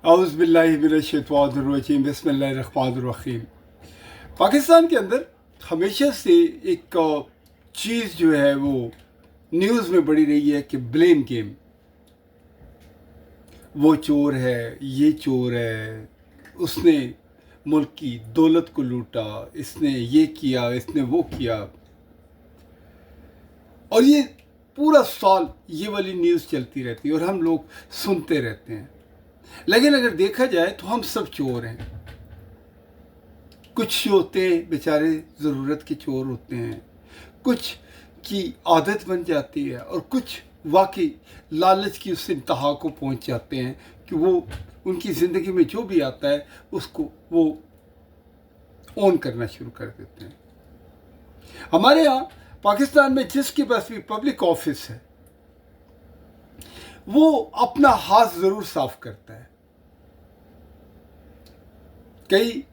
औज़ बिल्लाहि मिनश्शैतानिर्रजीम बिस्मिल्लाहिर्रहमानिर्रहीम। पाकिस्तान के अंदर हमेशा से एक चीज़ जो है वो न्यूज़ में बड़ी रही है कि ब्लेम गेम, वो चोर है, ये चोर है, उसने मुल्क की दौलत को लूटा, इसने ये किया, इसने वो किया। और ये पूरा साल ये वाली न्यूज़ चलती रहती है और हम लोग सुनते रहते हैं। लेकिन अगर देखा जाए तो हम सब चोर हैं। कुछ होते हैं बेचारे ज़रूरत के चोर होते हैं, कुछ की आदत बन जाती है और कुछ वाकई लालच की उस इंतहा को पहुंच जाते हैं कि वो उनकी ज़िंदगी में जो भी आता है उसको वो ओन करना शुरू कर देते हैं। हमारे यहाँ पाकिस्तान में जिसके पास भी पब्लिक ऑफिस है वो अपना हाथ ज़रूर साफ करता है। कई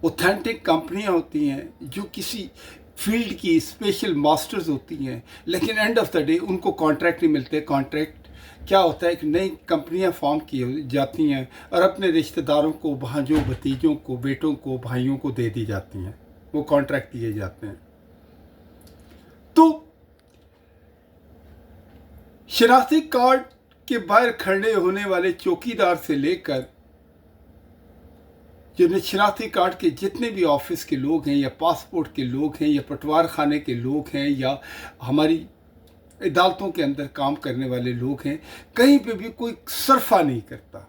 ऑथेंटिक कंपनियां होती हैं जो किसी फील्ड की स्पेशल मास्टर्स होती हैं, लेकिन एंड ऑफ द डे उनको कॉन्ट्रैक्ट नहीं मिलते। कॉन्ट्रैक्ट क्या होता है कि नई कंपनियां फॉर्म की जाती हैं और अपने रिश्तेदारों को, भांजों, भतीजों को, बेटों को, भाइयों को दे दी जाती हैं, वो कॉन्ट्रैक्ट दिए जाते हैं। तो शनाख्ती कार्ड के बाहर खड़े होने वाले चौकीदार से लेकर जो शनाख्ती कार्ड के जितने भी ऑफिस के लोग हैं, या पासपोर्ट के लोग हैं, या पटवार खाने के लोग हैं, या हमारी अदालतों के अंदर काम करने वाले लोग हैं, कहीं पे भी कोई सरफा नहीं करता।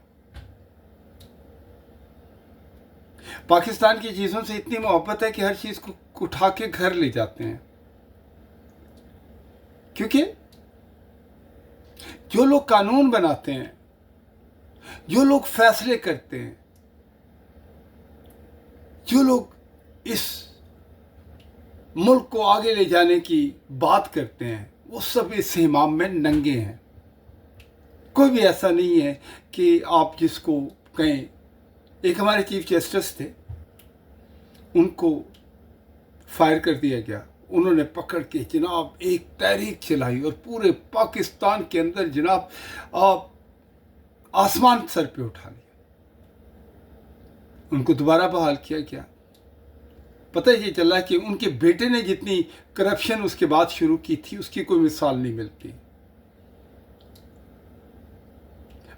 पाकिस्तान की चीज़ों से इतनी मोहब्बत है कि हर चीज़ को उठा के घर ले जाते हैं, क्योंकि जो लोग कानून बनाते हैं, जो लोग फैसले करते हैं, जो लोग इस मुल्क को आगे ले जाने की बात करते हैं, वो सब इस हिमाम में नंगे हैं। कोई भी ऐसा नहीं है कि आप जिसको कहें। एक हमारे चीफ जस्टिस थे, उनको फायर कर दिया गया। उन्होंने पकड़ के जनाब एक तहरीक चलाई और पूरे पाकिस्तान के अंदर जनाब आप आसमान सर पे उठा लिया। उनको दोबारा बहाल किया गया। पता ये चला कि उनके बेटे ने जितनी करप्शन उसके बाद शुरू की थी उसकी कोई मिसाल नहीं मिलती।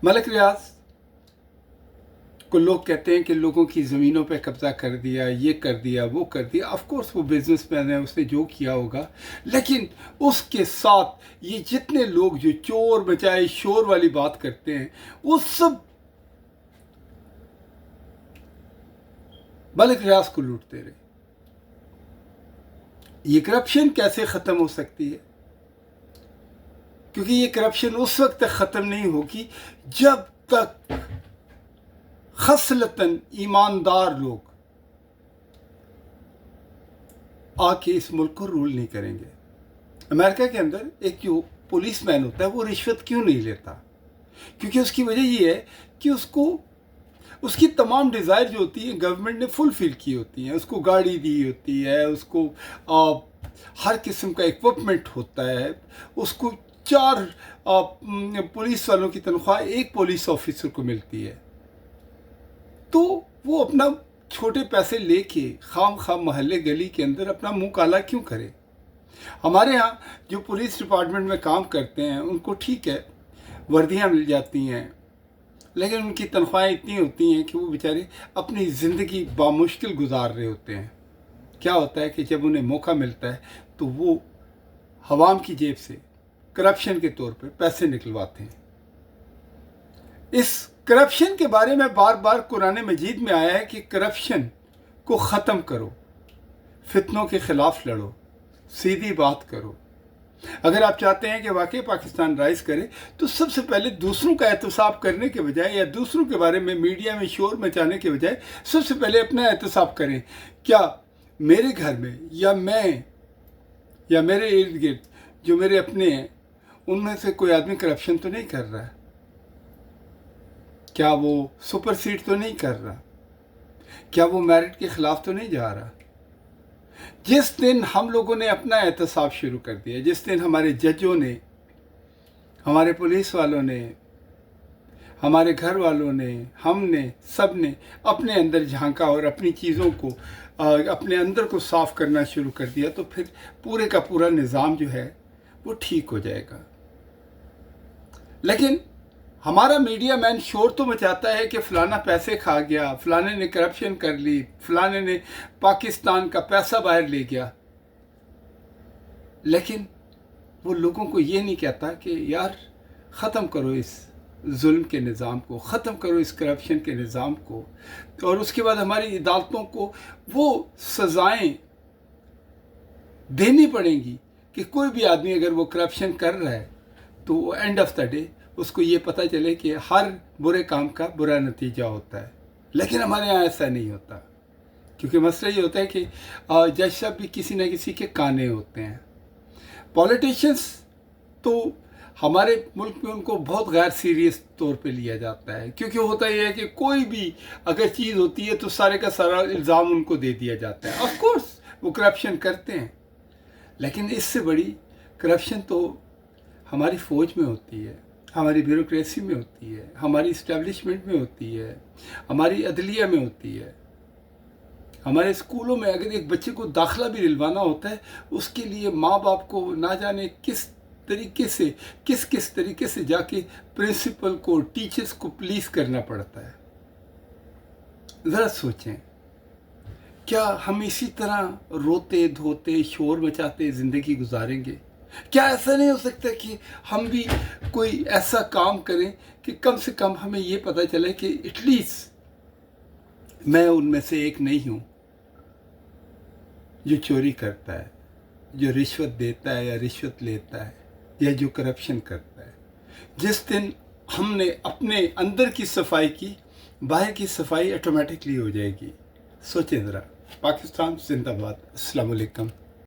मलिक रियाज को लोग कहते हैं कि लोगों की ज़मीनों पे कब्जा कर दिया, ये कर दिया, वो कर दिया। ऑफ कोर्स वो बिजनेसमैन है, उसने जो किया होगा, लेकिन उसके साथ ये जितने लोग जो चोर बचाए शोर वाली बात करते हैं, वो सब मलिक रियाज को लूटते रहे। ये करप्शन कैसे ख़त्म हो सकती है? क्योंकि ये करप्शन उस वक्त तक ख़त्म नहीं होगी जब तक खसलतन ईमानदार लोग आके इस मुल्क को रूल नहीं करेंगे। अमेरिका के अंदर एक जो पुलिस मैन होता है वो रिश्वत क्यों नहीं लेता? क्योंकि उसकी वजह ये है कि उसको उसकी तमाम डिज़ायर जो होती है गवर्नमेंट ने फुलफिल की होती हैं। उसको गाड़ी दी होती है, उसको हर किस्म का इक्विपमेंट होता है, उसको 4 पुलिस वालों की तनख्वाह एक पुलिस ऑफिसर को मिलती है। तो वो अपना छोटे पैसे लेके खाम महल्ले गली के अंदर अपना मुंह काला क्यों करे? हमारे यहाँ जो पुलिस डिपार्टमेंट में काम करते हैं उनको ठीक है, वर्दियाँ मिल जाती हैं, लेकिन उनकी तनख्वाहें इतनी होती हैं कि वो बेचारे अपनी ज़िंदगी बामुश्किल गुजार रहे होते हैं। क्या होता है कि जब उन्हें मौका मिलता है तो वो हवाम की जेब से करप्शन के तौर पर पैसे निकलवाते हैं। इस करप्शन के बारे में बार बार कुरान मजीद में आया है कि करप्शन को ख़त्म करो, फितनों के ख़िलाफ़ लड़ो, सीधी बात करो। अगर आप चाहते हैं कि वाकई पाकिस्तान राइज करे तो सबसे पहले दूसरों का एहतसाब करने के बजाय या दूसरों के बारे में मीडिया में शोर मचाने के बजाय सबसे पहले अपना एहतसाब करें। क्या मेरे घर में या मैं या मेरे इर्द गिर्द जो मेरे अपने हैं उनमें से कोई आदमी करप्शन तो नहीं कर रहा है? क्या वो सुपरसीड तो नहीं कर रहा? क्या वो मेरिट के ख़िलाफ़ तो नहीं जा रहा? जिस दिन हम लोगों ने अपना एहतसाब शुरू कर दिया, जिस दिन हमारे जजों ने, हमारे पुलिस वालों ने, हमारे घर वालों ने, हमने, सब ने अपने अंदर झांका और अपनी चीज़ों को अपने अंदर को साफ करना शुरू कर दिया, तो फिर पूरे का पूरा निज़ाम जो है वो ठीक हो जाएगा। लेकिन हमारा मीडिया मैन शोर तो मचाता है कि फलाना पैसे खा गया, फलाने ने करप्शन कर ली, फलाने ने पाकिस्तान का पैसा बाहर ले गया, लेकिन वो लोगों को ये नहीं कहता कि यार ख़त्म करो इस जुल्म के निज़ाम को, ख़त्म करो इस करप्शन के निज़ाम को, और उसके बाद हमारी अदालतों को वो सज़ाएं देनी पड़ेंगी कि कोई भी आदमी अगर वो करप्शन कर रहा है तो एंड ऑफ द डे उसको ये पता चले कि हर बुरे काम का बुरा नतीजा होता है। लेकिन हमारे यहाँ ऐसा नहीं होता, क्योंकि मसला ये होता है कि जज साहब भी किसी न किसी के काने होते हैं। पॉलिटिशियंस तो हमारे मुल्क में उनको बहुत गैर सीरियस तौर पे लिया जाता है, क्योंकि होता ये है कि कोई भी अगर चीज़ होती है तो सारे का सारा इल्ज़ाम उनको दे दिया जाता है। ऑफ कोर्स वो करप्शन करते हैं, लेकिन इससे बड़ी करप्शन तो हमारी फ़ौज में होती है, हमारी ब्यूरोक्रेसी में होती है, हमारी इस्टेब्लिशमेंट में होती है, हमारी अदलिया में होती है। हमारे स्कूलों में अगर एक बच्चे को दाखिला भी दिलवाना होता है, उसके लिए माँ बाप को ना जाने किस तरीके से जाके प्रिंसिपल को, टीचर्स को प्लीज करना पड़ता है। ज़रा सोचें, क्या हम इसी तरह रोते धोते शोर मचाते ज़िंदगी गुजारेंगे? क्या ऐसा नहीं हो सकता कि हम भी कोई ऐसा काम करें कि कम से कम हमें ये पता चले कि एटलीस्ट मैं उनमें से एक नहीं हूँ जो चोरी करता है, जो रिश्वत देता है या रिश्वत लेता है, या जो करप्शन करता है। जिस दिन हमने अपने अंदर की सफाई की, बाहर की सफाई ऑटोमेटिकली हो जाएगी। सोचें ज़रा। पाकिस्तान जिंदाबाद। अस्सलाम वालेकुम।